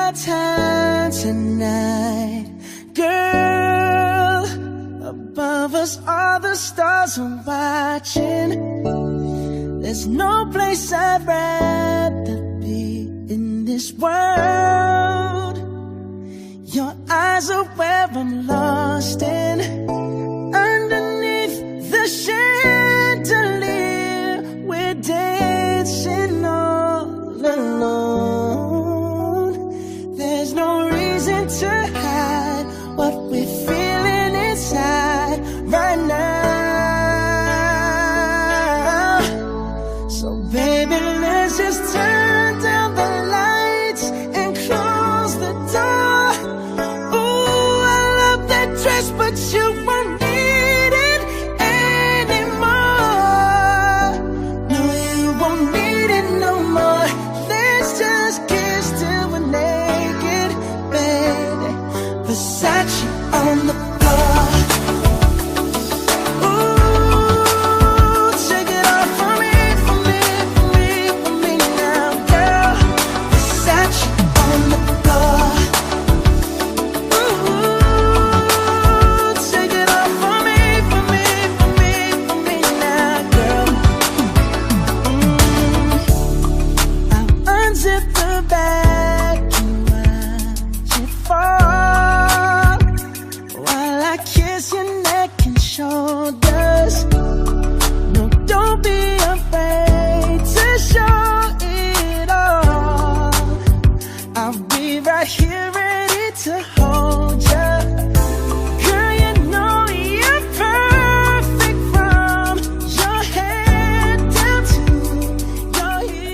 our time tonight, girl. Above us, all the stars are watching. There's no place I'd rather be in this world. Your eyes are where I'm lost in.